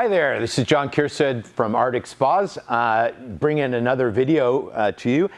Hi there, this is John Keirstead from Arctic Spas, bringing another video to you.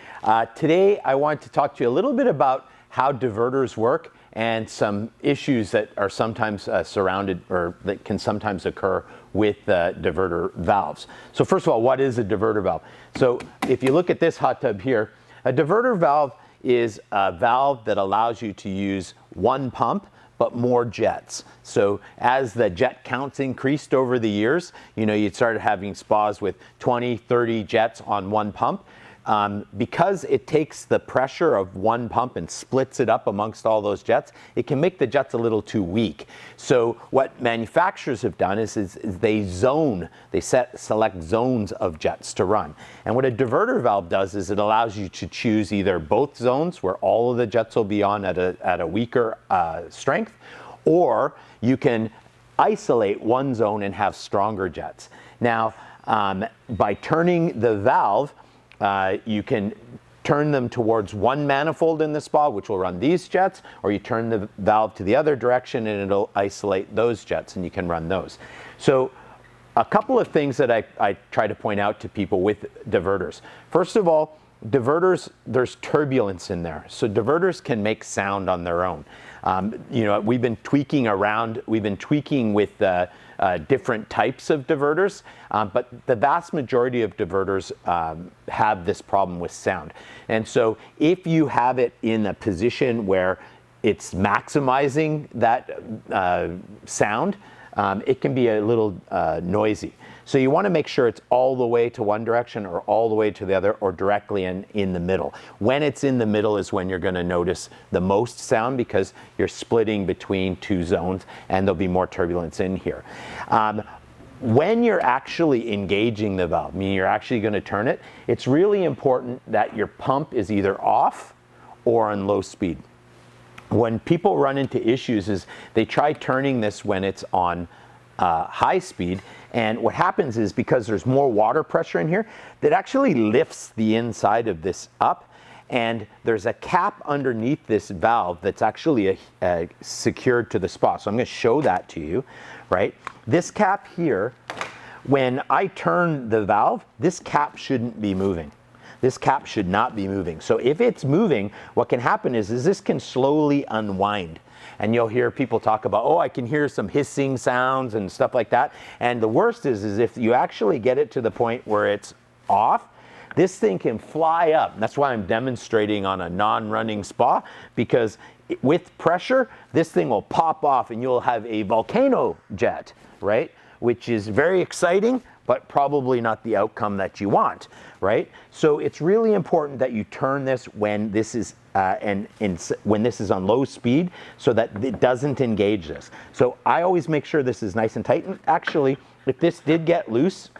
Today I want to talk to you a little bit about how diverters work and some issues that are sometimes surrounded or that can sometimes occur with diverter valves. So first of all, what is a diverter valve? So if you look at this hot tub here, a diverter valve is a valve that allows you to use one pump but more jets. So as the jet counts increased over the years, you started having spas with 20, 30 jets on one pump. Because it takes the pressure of one pump and splits it up amongst all those jets, it can make the jets a little too weak. So what manufacturers have done is they select zones of jets to run. And what a diverter valve does is it allows you to choose either both zones where all of the jets will be on at a weaker strength, or you can isolate one zone and have stronger jets. Now, by turning the valve, you can turn them towards one manifold in the spa, which will run these jets, or you turn the valve to the other direction and it'll isolate those jets and you can run those. So a couple of things that I try to point out to people with diverters. First of all, diverters, there's turbulence in there. So diverters can make sound on their own. We've been tweaking with different types of diverters, but the vast majority of diverters have this problem with sound. And so if you have it in a position where it's maximizing that sound, it can be a little noisy. So you want to make sure it's all the way to one direction or all the way to the other or directly in the middle. When it's in the middle is when you're going to notice the most sound because you're splitting between two zones and there'll be more turbulence in here. When you're actually engaging the valve, meaning you're actually going to turn it, it's really important that your pump is either off or on low speed. When people run into issues is they try turning this when it's on high speed, and what happens is because there's more water pressure in here, that actually lifts the inside of this up, and there's a cap underneath this valve that's actually secured to the spa. So I'm going to show that to you, right? This cap here, when I turn the valve, this cap shouldn't be moving. This cap should not be moving. So if it's moving, what can happen is this can slowly unwind. And you'll hear people talk about, oh, I can hear some hissing sounds and stuff like that. And the worst is if you actually get it to the point where it's off, this thing can fly up. And that's why I'm demonstrating on a non-running spa, because with pressure, this thing will pop off and you'll have a volcano jet, right? Which is very exciting, but probably not the outcome that you want, right? So it's really important that you turn this when this is when this is on low speed so that it doesn't engage this. So I always make sure this is nice and tight. And actually, if this did get loose,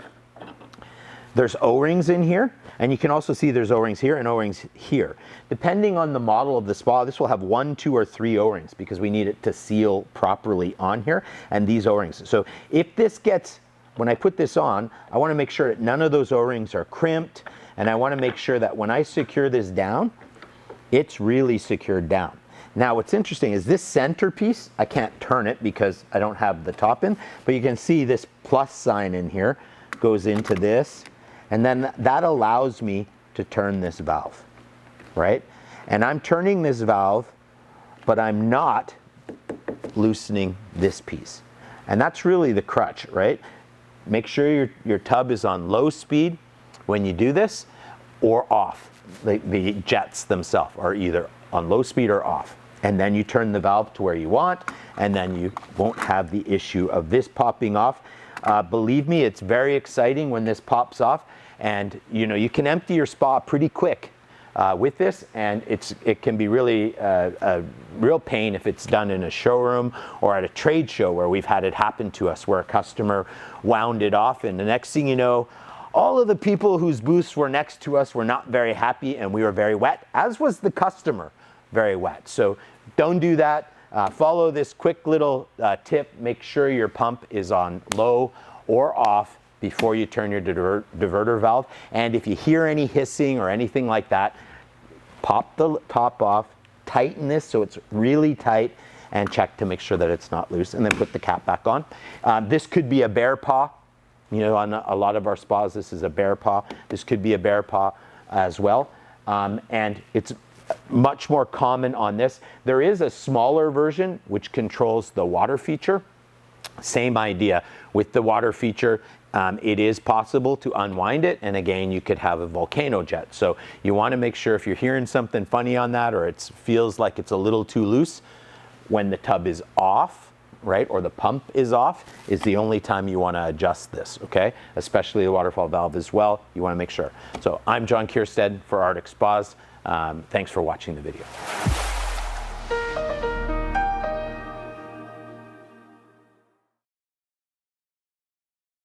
there's O-rings in here, and you can also see there's O-rings here and O-rings here. Depending on the model of the spa, this will have 1, 2, or 3 O-rings because we need it to seal properly on here, and these O-rings. So if this gets, when I put this on, I want to make sure that none of those O-rings are crimped, and I want to make sure that when I secure this down, it's really secured down. Now what's interesting is this center piece, I can't turn it because I don't have the top in, but you can see this plus sign in here goes into this, and then that allows me to turn this valve, right? And I'm turning this valve, but I'm not loosening this piece. And that's really the crutch, right? Make sure your tub is on low speed when you do this, or off. The jets themselves are either on low speed or off. And then you turn the valve to where you want, and then you won't have the issue of this popping off. Believe me, it's very exciting when this pops off, and you can empty your spa pretty quick with this, and it can be really a real pain if it's done in a showroom or at a trade show where we've had it happen to us where a customer wound it off, and the next thing you know, all of the people whose booths were next to us were not very happy, and we were very wet, as was the customer very wet. So don't do that. Follow this quick little tip. Make sure your pump is on low or off before you turn your diverter valve. And if you hear any hissing or anything like that, pop the top off, tighten this so it's really tight, and check to make sure that it's not loose, and then put the cap back on. This could be a bear paw You know, on a lot of our spas, this is a bear paw. This could be a bear paw as well. And it's much more common on this. There is a smaller version which controls the water feature. Same idea. With the water feature, it is possible to unwind it, and again, you could have a volcano jet. So you want to make sure if you're hearing something funny on that, or it feels like it's a little too loose, when the tub is off, right, or the pump is off, is the only time you want to adjust this, okay? Especially the waterfall valve as well, you want to make sure. So I'm John Keirstead for Arctic Spas. Thanks for watching the video.